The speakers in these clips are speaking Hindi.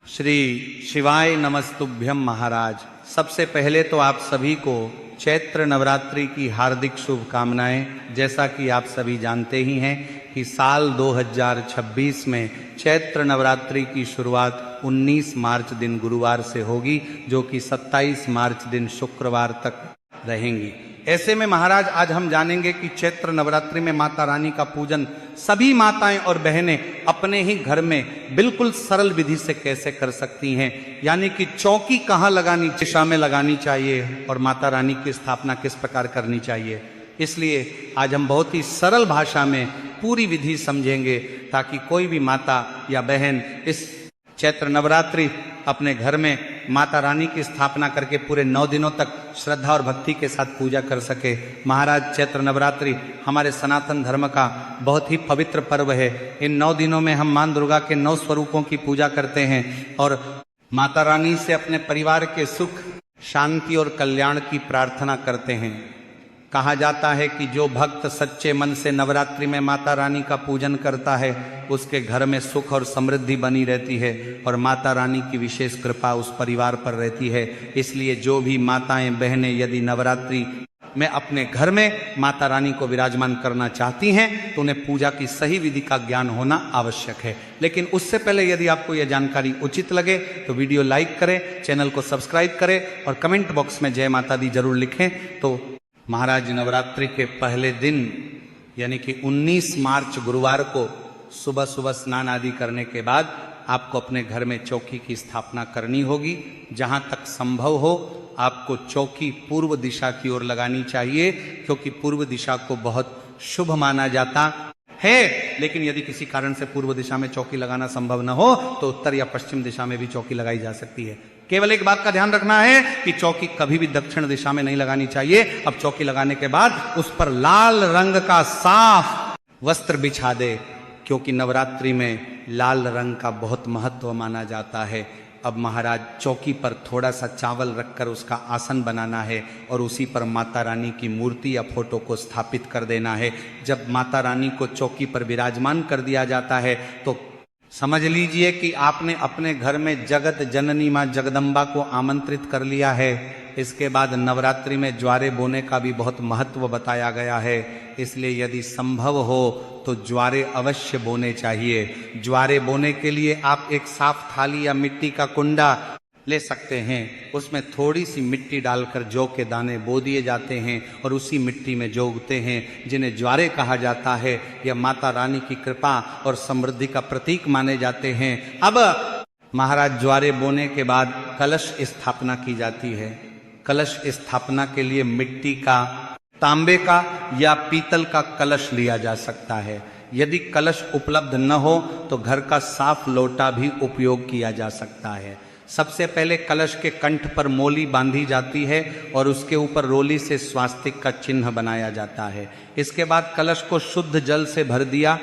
श्री शिवाय नमस्तुभ्यम महाराज। सबसे पहले तो आप सभी को चैत्र नवरात्रि की हार्दिक शुभकामनाएं। जैसा कि आप सभी जानते ही हैं कि साल 2026 में चैत्र नवरात्रि की शुरुआत 19 मार्च दिन गुरुवार से होगी, जो कि 27 मार्च दिन शुक्रवार तक रहेंगी। ऐसे में महाराज आज हम जानेंगे कि चैत्र नवरात्रि में माता रानी का पूजन सभी माताएं और बहनें अपने ही घर में बिल्कुल सरल विधि से कैसे कर सकती हैं, यानी कि चौकी कहाँ लगानी, दिशा में लगानी चाहिए और माता रानी की स्थापना किस प्रकार करनी चाहिए। इसलिए आज हम बहुत ही सरल भाषा में पूरी विधि समझेंगे, ताकि कोई भी माता या बहन इस चैत्र नवरात्रि अपने घर में माता रानी की स्थापना करके पूरे 9 दिनों तक श्रद्धा और भक्ति के साथ पूजा कर सके। महाराज चैत्र नवरात्रि हमारे सनातन धर्म का बहुत ही पवित्र पर्व है। इन 9 दिनों में हम मां दुर्गा के 9 स्वरूपों की पूजा करते हैं और माता रानी से अपने परिवार के सुख, शांति और कल्याण की प्रार्थना करते हैं। कहा जाता है कि जो भक्त सच्चे मन से नवरात्रि में माता रानी का पूजन करता है, उसके घर में सुख और समृद्धि बनी रहती है और माता रानी की विशेष कृपा उस परिवार पर रहती है। इसलिए जो भी माताएं बहनें यदि नवरात्रि में अपने घर में माता रानी को विराजमान करना चाहती हैं, तो उन्हें पूजा की सही विधि का ज्ञान होना आवश्यक है। लेकिन उससे पहले यदि आपको यह जानकारी उचित लगे तो वीडियो लाइक करें, चैनल को सब्सक्राइब करें और कमेंट बॉक्स में जय माता दी जरूर लिखें। तो महाराज नवरात्रि के पहले दिन यानी कि 19 मार्च गुरुवार को सुबह सुबह स्नान आदि करने के बाद आपको अपने घर में चौकी की स्थापना करनी होगी। जहां तक संभव हो आपको चौकी पूर्व दिशा की ओर लगानी चाहिए, क्योंकि पूर्व दिशा को बहुत शुभ माना जाता है। लेकिन यदि किसी कारण से पूर्व दिशा में चौकी लगाना संभव न हो तो उत्तर या पश्चिम दिशा में भी चौकी लगाई जा सकती है। केवल एक बात का ध्यान रखना है कि चौकी कभी भी दक्षिण दिशा में नहीं लगानी चाहिए। अब चौकी लगाने के बाद उस पर लाल रंग का साफ वस्त्र बिछा दे, क्योंकि नवरात्रि में लाल रंग का बहुत महत्व माना जाता है। अब महाराज चौकी पर थोड़ा सा चावल रखकर उसका आसन बनाना है और उसी पर माता रानी की मूर्ति या फोटो को स्थापित कर देना है। जब माता रानी को चौकी पर विराजमान कर दिया जाता है तो समझ लीजिए कि आपने अपने घर में जगत जननी मां जगदम्बा को आमंत्रित कर लिया है। इसके बाद नवरात्रि में ज्वारे बोने का भी बहुत महत्व बताया गया है। इसलिए यदि संभव हो तो ज्वारे अवश्य बोने चाहिए। ज्वारे बोने के लिए आप एक साफ थाली या मिट्टी का कुंडा ले सकते हैं। उसमें थोड़ी सी मिट्टी डालकर जौ के दाने बो दिए जाते हैं और उसी मिट्टी में जौ उगते हैं, जिन्हें ज्वारे कहा जाता है। यह माता रानी की कृपा और समृद्धि का प्रतीक माने जाते हैं। अब महाराज ज्वारे बोने के बाद कलश स्थापना की जाती है। कलश स्थापना के लिए मिट्टी का, तांबे का या पीतल का कलश लिया जा सकता है। यदि कलश उपलब्ध न हो तो घर का साफ लोटा भी उपयोग किया जा सकता है। सबसे पहले कलश के कंठ पर मोली बांधी जाती है और उसके ऊपर रोली से स्वास्तिक का चिन्ह बनाया जाता है। इसके बाद कलश को शुद्ध जल से भर दिया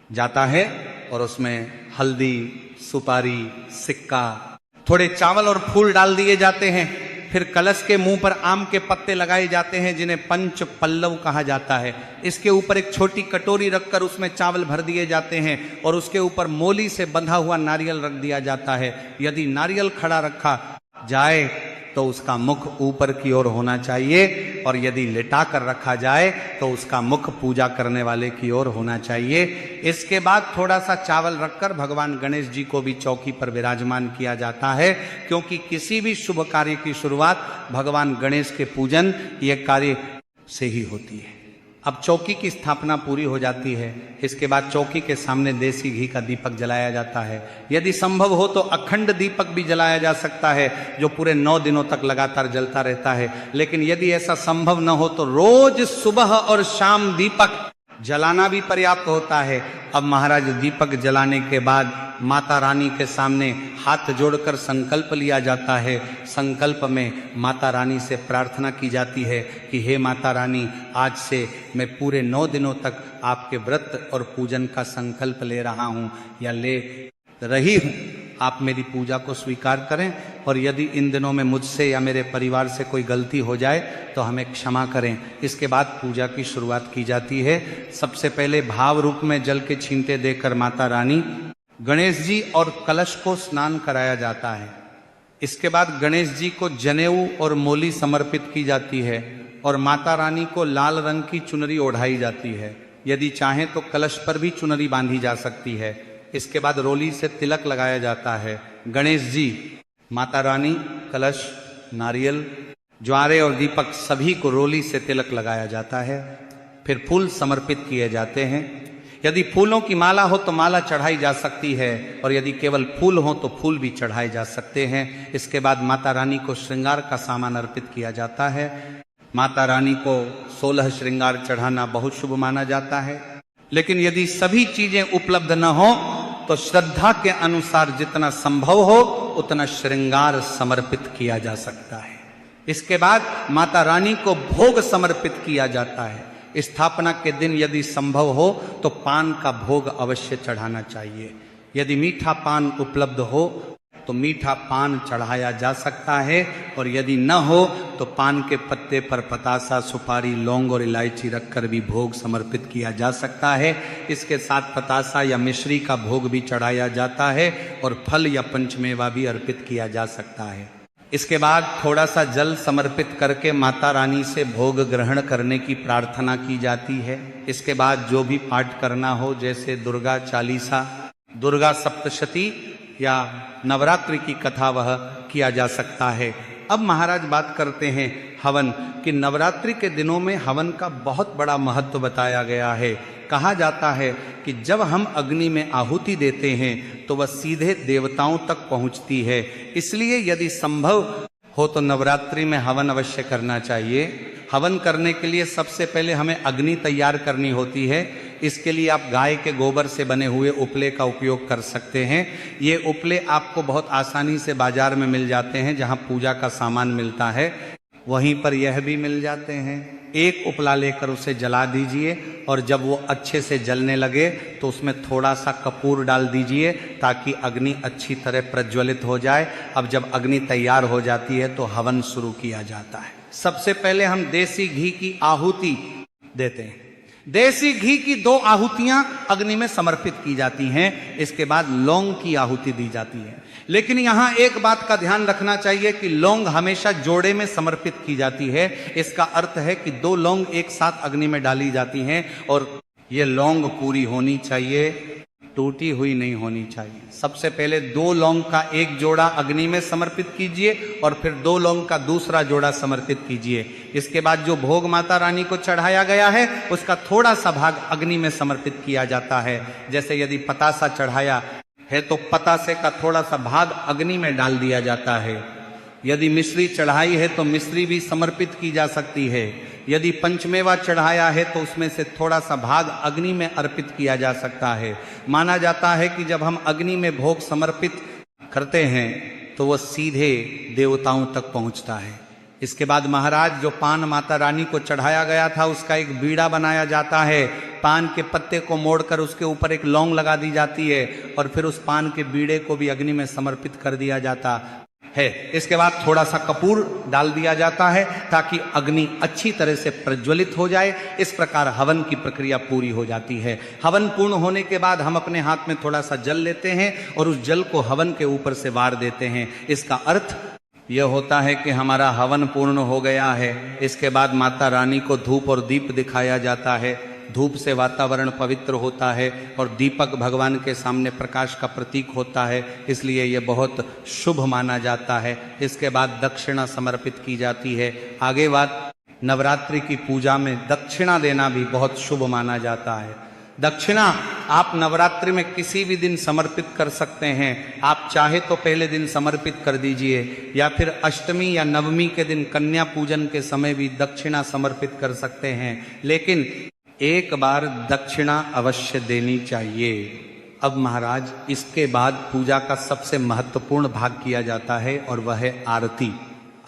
जाता है और उसमें हल्दी, सुपारी, सिक्का, थोड़े चावल और फूल डाल दिए जाते हैं। फिर कलश के मुंह पर आम के पत्ते लगाए जाते हैं, जिन्हें पंच पल्लव कहा जाता है। इसके ऊपर एक छोटी कटोरी रखकर उसमें चावल भर दिए जाते हैं और उसके ऊपर मोली से बंधा हुआ नारियल रख दिया जाता है। यदि नारियल खड़ा रखा जाए तो उसका मुख ऊपर की ओर होना चाहिए और यदि लेटा कर रखा जाए तो उसका मुख पूजा करने वाले की ओर होना चाहिए। इसके बाद थोड़ा सा चावल रखकर भगवान गणेश जी को भी चौकी पर विराजमान किया जाता है, क्योंकि किसी भी शुभ कार्य की शुरुआत भगवान गणेश के पूजन ये कार्य से ही होती है। अब चौकी की स्थापना पूरी हो जाती है। इसके बाद चौकी के सामने देसी घी का दीपक जलाया जाता है। यदि संभव हो तो अखंड दीपक भी जलाया जा सकता है, जो पूरे 9 दिनों तक लगातार जलता रहता है। लेकिन यदि ऐसा संभव न हो तो रोज सुबह और शाम दीपक जलाना भी पर्याप्त होता है। अब महाराज दीपक जलाने के बाद माता रानी के सामने हाथ जोड़कर संकल्प लिया जाता है। संकल्प में माता रानी से प्रार्थना की जाती है कि हे माता रानी, आज से मैं पूरे 9 दिनों तक आपके व्रत और पूजन का संकल्प ले रहा हूँ या ले रही हूँ। आप मेरी पूजा को स्वीकार करें और यदि इन दिनों में मुझसे या मेरे परिवार से कोई गलती हो जाए तो हमें क्षमा करें। इसके बाद पूजा की शुरुआत की जाती है। सबसे पहले भाव रूप में जल के छींटे देकर माता रानी गणेश जी और कलश को स्नान कराया जाता है। इसके बाद गणेश जी को जनेऊ और मोली समर्पित की जाती है और माता रानी को लाल रंग की चुनरी ओढ़ाई जाती है। यदि चाहें तो कलश पर भी चुनरी बांधी जा सकती है। इसके बाद रोली से तिलक लगाया जाता है। गणेश जी, माता रानी, कलश, नारियल, ज्वारे और दीपक सभी को रोली से तिलक लगाया जाता है। फिर फूल समर्पित किए जाते हैं। यदि फूलों की माला हो तो माला चढ़ाई जा सकती है और यदि केवल फूल हो तो फूल भी चढ़ाए जा सकते हैं। इसके बाद माता रानी को श्रृंगार का सामान अर्पित किया जाता है। माता रानी को 16 श्रृंगार चढ़ाना बहुत शुभ माना जाता है। लेकिन यदि सभी चीजें उपलब्ध न हो तो श्रद्धा के अनुसार जितना संभव हो उतना श्रृंगार समर्पित किया जा सकता है। इसके बाद माता रानी को भोग समर्पित किया जाता है। स्थापना के दिन यदि संभव हो तो पान का भोग अवश्य चढ़ाना चाहिए। यदि मीठा पान उपलब्ध हो तो मीठा पान चढ़ाया जा सकता है और यदि न हो तो पान के पत्ते पर पतासा, सुपारी, लौंग और इलायची रखकर भी भोग समर्पित किया जा सकता है। इसके साथ पतासा या मिश्री का भोग भी चढ़ाया जाता है और फल या पंचमेवा भी अर्पित किया जा सकता है। इसके बाद थोड़ा सा जल समर्पित करके माता रानी से भोग ग्रहण करने की प्रार्थना की जाती है। इसके बाद जो भी पाठ करना हो, जैसे दुर्गा चालीसा, दुर्गा सप्तशती या नवरात्रि की कथा, वह किया जा सकता है। अब महाराज बात करते हैं हवन कि नवरात्रि के दिनों में हवन का बहुत बड़ा महत्व बताया गया है। कहा जाता है कि जब हम अग्नि में आहुति देते हैं तो वह सीधे देवताओं तक पहुंचती है। इसलिए यदि संभव हो तो नवरात्रि में हवन अवश्य करना चाहिए। हवन करने के लिए सबसे पहले हमें अग्नि तैयार करनी होती है। इसके लिए आप गाय के गोबर से बने हुए उपले का उपयोग कर सकते हैं। ये उपले आपको बहुत आसानी से बाजार में मिल जाते हैं। जहाँ पूजा का सामान मिलता है वहीं पर यह भी मिल जाते हैं। एक उपला लेकर उसे जला दीजिए और जब वो अच्छे से जलने लगे तो उसमें थोड़ा सा कपूर डाल दीजिए ताकि अग्नि अच्छी तरह प्रज्वलित हो जाए। अब जब अग्नि तैयार हो जाती है तो हवन शुरू किया जाता है। सबसे पहले हम देसी घी की आहुति देते हैं। देसी घी की 2 आहुतियां अग्नि में समर्पित की जाती हैं। इसके बाद लौंग की आहुति दी जाती है। लेकिन यहां एक बात का ध्यान रखना चाहिए कि लौंग हमेशा जोड़े में समर्पित की जाती है। इसका अर्थ है कि 2 लौंग एक साथ अग्नि में डाली जाती हैं और ये लौंग पूरी होनी चाहिए, टूटी हुई नहीं होनी चाहिए। सबसे पहले 2 लौंग का एक जोड़ा अग्नि में समर्पित कीजिए और फिर 2 लौंग का दूसरा जोड़ा समर्पित कीजिए। इसके बाद जो भोग माता रानी को चढ़ाया गया है उसका थोड़ा सा भाग अग्नि में समर्पित किया जाता है। जैसे यदि पतासा चढ़ाया है तो पतासे का थोड़ा सा भाग अग्नि में डाल दिया जाता है। यदि मिश्री चढ़ाई है तो मिश्री भी समर्पित की जा सकती है। यदि पंचमेवा चढ़ाया है तो उसमें से थोड़ा सा भाग अग्नि में अर्पित किया जा सकता है। माना जाता है कि जब हम अग्नि में भोग समर्पित करते हैं तो वह सीधे देवताओं तक पहुंचता है। इसके बाद महाराज जो पान माता रानी को चढ़ाया गया था उसका एक बीड़ा बनाया जाता है। पान के पत्ते को मोड़कर उसके ऊपर एक लौंग लगा दी जाती है और फिर उस पान के बीड़े को भी अग्नि में समर्पित कर दिया जाता है। इसके बाद थोड़ा सा कपूर डाल दिया जाता है ताकि अग्नि अच्छी तरह से प्रज्वलित हो जाए। इस प्रकार हवन की प्रक्रिया पूरी हो जाती है। हवन पूर्ण होने के बाद हम अपने हाथ में थोड़ा सा जल लेते हैं और उस जल को हवन के ऊपर से वार देते हैं। इसका अर्थ यह होता है कि हमारा हवन पूर्ण हो गया है। इसके बाद माता रानी को धूप और दीप दिखाया जाता है। धूप से वातावरण पवित्र होता है और दीपक भगवान के सामने प्रकाश का प्रतीक होता है, इसलिए यह बहुत शुभ माना जाता है। इसके बाद दक्षिणा समर्पित की जाती है। आगे बात, नवरात्रि की पूजा में दक्षिणा देना भी बहुत शुभ माना जाता है। दक्षिणा आप नवरात्रि में किसी भी दिन समर्पित कर सकते हैं। आप चाहे तो पहले दिन समर्पित कर दीजिए या फिर अष्टमी या नवमी के दिन कन्या पूजन के समय भी दक्षिणा समर्पित कर सकते हैं। लेकिन एक बार दक्षिणा अवश्य देनी चाहिए। अब महाराज इसके बाद पूजा का सबसे महत्वपूर्ण भाग किया जाता है और वह है आरती।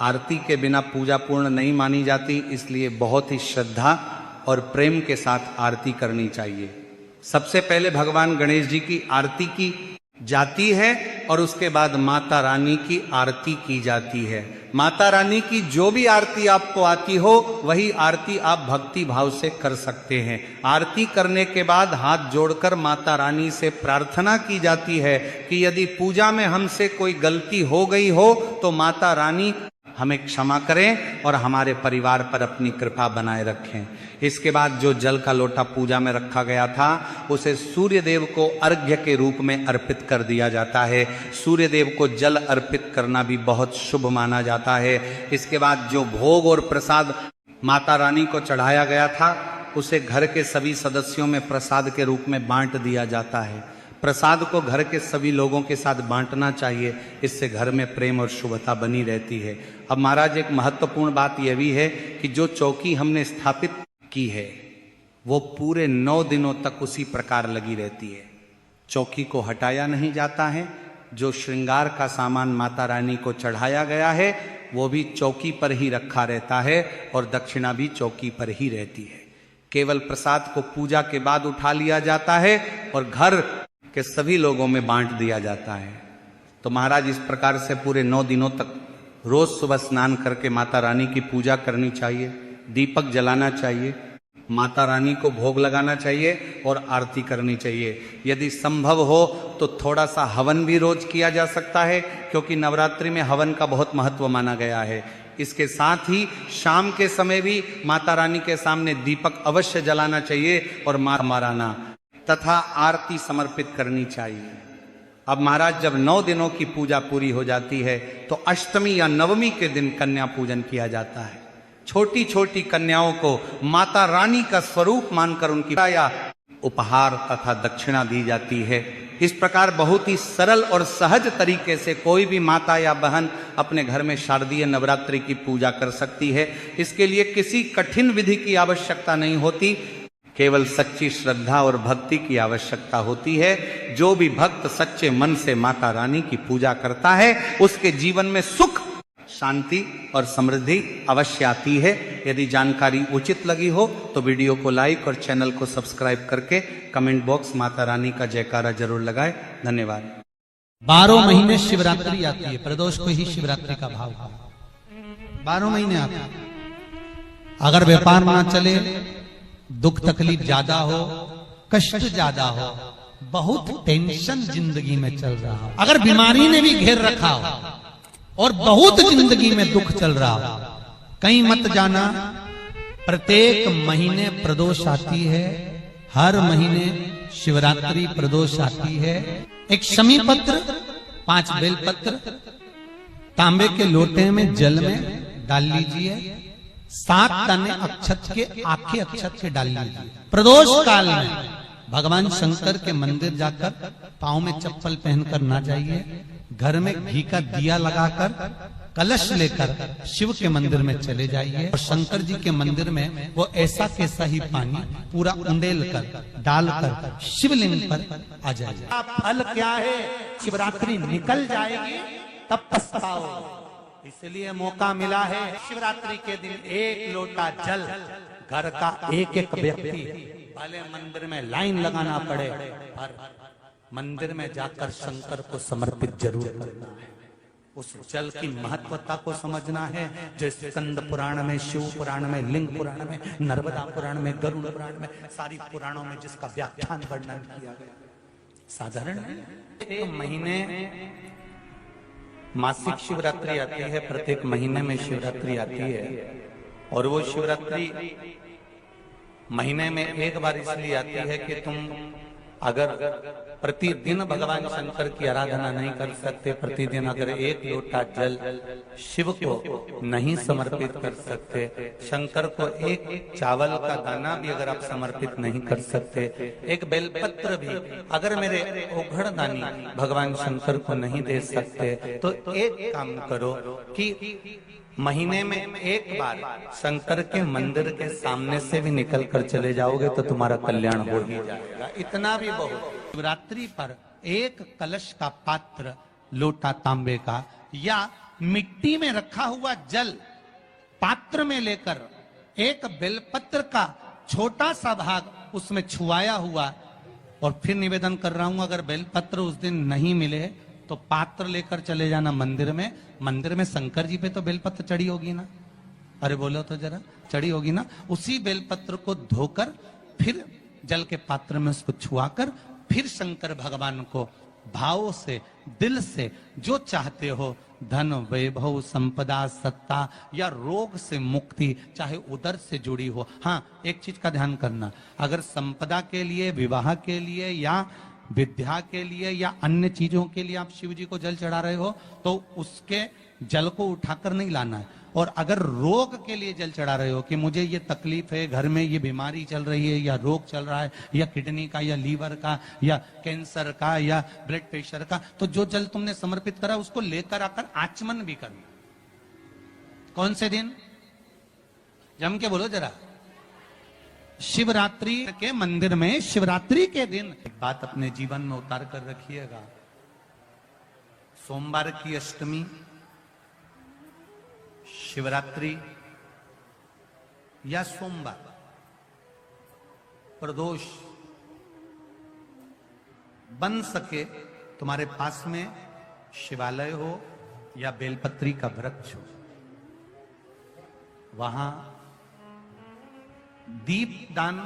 आरती के बिना पूजा पूर्ण नहीं मानी जाती, इसलिए बहुत ही श्रद्धा और प्रेम के साथ आरती करनी चाहिए। सबसे पहले भगवान गणेश जी की आरती की जाती है और उसके बाद माता रानी की आरती की जाती है। माता रानी की जो भी आरती आपको आती हो वही आरती आप भक्ति भाव से कर सकते हैं। आरती करने के बाद हाथ जोड़कर माता रानी से प्रार्थना की जाती है कि यदि पूजा में हमसे कोई गलती हो गई हो तो माता रानी हमें क्षमा करें और हमारे परिवार पर अपनी कृपा बनाए रखें। इसके बाद जो जल का लोटा पूजा में रखा गया था उसे सूर्य देव को अर्घ्य के रूप में अर्पित कर दिया जाता है। सूर्य देव को जल अर्पित करना भी बहुत शुभ माना जाता है। इसके बाद जो भोग और प्रसाद माता रानी को चढ़ाया गया था उसे घर के सभी सदस्यों में प्रसाद के रूप में बांट दिया जाता है। प्रसाद को घर के सभी लोगों के साथ बांटना चाहिए, इससे घर में प्रेम और शुभता बनी रहती है। अब महाराज एक महत्वपूर्ण बात यह भी है कि जो चौकी हमने स्थापित की है वो पूरे 9 दिनों तक उसी प्रकार लगी रहती है। चौकी को हटाया नहीं जाता है। जो श्रृंगार का सामान माता रानी को चढ़ाया गया है वो भी चौकी पर ही रखा रहता है और दक्षिणा भी चौकी पर ही रहती है। केवल प्रसाद को पूजा के बाद उठा लिया जाता है और घर के सभी लोगों में बांट दिया जाता है। तो महाराज इस प्रकार से पूरे 9 दिनों तक रोज सुबह स्नान करके माता रानी की पूजा करनी चाहिए, दीपक जलाना चाहिए, माता रानी को भोग लगाना चाहिए और आरती करनी चाहिए। यदि संभव हो तो थोड़ा सा हवन भी रोज किया जा सकता है, क्योंकि नवरात्रि में हवन का बहुत महत्व माना गया है। इसके साथ ही शाम के समय भी माता रानी के सामने दीपक अवश्य जलाना चाहिए और मार माराना तथा आरती समर्पित करनी चाहिए। अब महाराज जब 9 दिनों की पूजा पूरी हो जाती है तो अष्टमी या नवमी के दिन कन्या पूजन किया जाता है। छोटी छोटी कन्याओं को माता रानी का स्वरूप मानकर उनकी या उपहार तथा दक्षिणा दी जाती है। इस प्रकार बहुत ही सरल और सहज तरीके से कोई भी माता या बहन अपने घर में शारदीय नवरात्रि की पूजा कर सकती है। इसके लिए किसी कठिन विधि की आवश्यकता नहीं होती, केवल सच्ची श्रद्धा और भक्ति की आवश्यकता होती है। जो भी भक्त सच्चे मन से माता रानी की पूजा करता है उसके जीवन में सुख, शांति और समृद्धि अवश्य आती है। यदि जानकारी उचित लगी हो तो वीडियो को लाइक और चैनल को सब्सक्राइब करके कमेंट बॉक्स माता रानी का जयकारा जरूर लगाएं। धन्यवाद। 12 महीने शिवरात्रि आती है, प्रदोष को ही शिवरात्रि का भाव है। 12 महीने आते हैं। अगर व्यापार ना चले, दुख तकलीफ ज्यादा हो, कष्ट ज्यादा हो, बहुत टेंशन जिंदगी में चल रहा हो, अगर बीमारी ने भी घेर रखा हो और बहुत जिंदगी में दुख चल रहा हो, कहीं मत जाना। प्रत्येक महीने प्रदोष आती है, हर महीने शिवरात्रि प्रदोष आती है। एक शमी पत्र, 5 बेलपत्र तांबे के लोटे में जल में डाल लीजिए। 7 दाने अक्षत के, आखे अक्षत के डाल लीजिए। प्रदोष काल में भगवान शंकर के मंदिर जाकर पांव में चप्पल पहनकर ना जाइए। घर में घी का दिया लगाकर कलश लेकर शिव के मंदिर में चले जाइए और शंकर जी के मंदिर में वो ऐसा कैसा ही पानी पूरा उंडेल कर डालकर शिवलिंग पर आ जाइए। फल क्या है? शिवरात्रि निकल जाएगी तब पछताओ। इसलिए मौका मिला है शिवरात्रि के दिन 1 लोटा जल घर का एक एक व्यक्ति, भले मंदिर में लाइन लगाना पड़े पर मंदिर में जाकर शंकर को समर्पित जरूर करना है। उस जल की महत्वता को समझना है। जो स्कंद पुराण में, शिव पुराण में, लिंग पुराण में, नर्मदा पुराण में, गरुड़ पुराण में, सारी पुराणों में जिसका व्याख्यान वर्णन किया गया। साधारण एक महीने मासिक शिवरात्रि आती है, प्रत्येक महीने में शिवरात्रि आती है और वो शिवरात्रि महीने में एक बार इसलिए आती है कि तुम अगर प्रतिदिन भगवान शंकर की आराधना नहीं कर सकते, प्रतिदिन अगर 1 लोटा जल शिव को नहीं समर्पित कर सकते, शंकर को 1 चावल का दाना भी अगर आप समर्पित नहीं कर सकते, 1 बेलपत्र भी अगर मेरे ओघड़दानी भगवान शंकर को नहीं दे सकते, तो एक काम करो कि महीने में 1 बार शंकर के मंदिर के सामने से भी निकल कर चले जाओगे तो तुम्हारा कल्याण हो ही जाएगा। इतना भी बहुत। शिवरात्रि पर 1 कलश का पात्र, लोटा तांबे का या मिट्टी में रखा हुआ जल पात्र में लेकर 1 बेलपत्र का छोटा सा भाग उसमें छुआया हुआ, और फिर निवेदन कर रहा हूं अगर बेलपत्र उस दिन नहीं मिले तो पात्र लेकर चले जाना मंदिर में। मंदिर में शंकर जी पे तो बेलपत्र चढ़ी होगी ना, अरे बोलो तो जरा, चढ़ी होगी ना। उसी बेलपत्र को धोकर फिर जल के पात्र में उसको छुआकर फिर शंकर भगवान को भाव से, दिल से जो चाहते हो, धन, वैभव, संपदा, सत्ता या रोग से मुक्ति, चाहे उदर से जुड़ी हो। हाँ, एक चीज का ध्यान करना, अगर संपदा के लिए, विवाह के लिए या विद्या के लिए या अन्य चीजों के लिए आप शिव जी को जल चढ़ा रहे हो तो उसके जल को उठाकर नहीं लाना है। और अगर रोग के लिए जल चढ़ा रहे हो कि मुझे ये तकलीफ है, घर में ये बीमारी चल रही है या रोग चल रहा है, या किडनी का या लीवर का या कैंसर का या ब्लड प्रेशर का, तो जो जल तुमने समर्पित करा उसको लेकर आकर आचमन भी करना। कौन से दिन? जम के बोलो जरा। शिवरात्रि के मंदिर में शिवरात्रि के दिन एक बात अपने जीवन में उतार कर रखिएगा। सोमवार की अष्टमी, शिवरात्रि या सोमवार, प्रदोष, बन सके तुम्हारे पास में शिवालय हो या बेलपत्री का वृक्ष हो, वहां दीप दान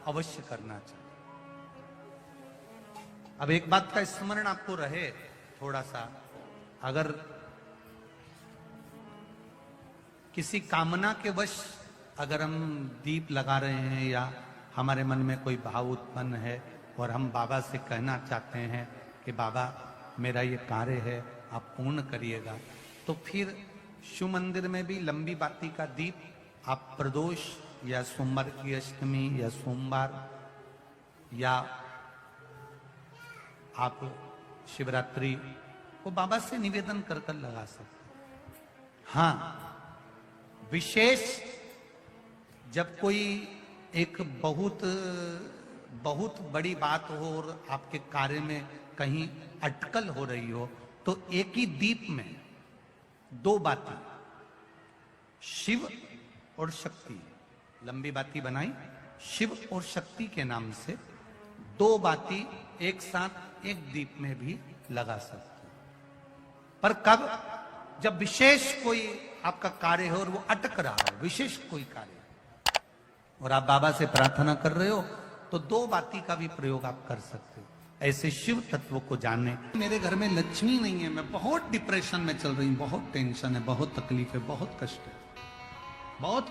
अवश्य करना चाहिए। अब एक बात का स्मरण आपको रहे थोड़ा सा, अगर किसी कामना के वश अगर हम दीप लगा रहे हैं या हमारे मन में कोई भाव उत्पन्न है और हम बाबा से कहना चाहते हैं कि बाबा मेरा ये कार्य है आप पूर्ण करिएगा, तो फिर शिव मंदिर में भी लंबी बाती का दीप आप प्रदोष या सोमवार की अष्टमी या सोमवार या आप शिवरात्रि को बाबा से निवेदन कर कर लगा सकते। हाँ, विशेष जब कोई एक बहुत बड़ी बात हो और आपके कार्य में कहीं अटकल हो रही हो, तो एक ही दीप में दो बाती, शिव और शक्ति, लंबी बाती बनाई शिव और शक्ति के नाम से, दो बाती एक साथ एक दीप में भी लगा सकते। पर कब? जब विशेष कोई आपका कार्य हो और वो अटक रहा हो, विशेष कोई कार्य, और आप बाबा से प्रार्थना कर रहे हो, तो दो बाती का भी प्रयोग आप कर सकते हो। ऐसे शिव तत्व को जानने। मेरे घर में लक्ष्मी नहीं है, मैं बहुत डिप्रेशन में चल रही हूं, बहुत टेंशन है, बहुत तकलीफ है, बहुत कष्ट है, बहुत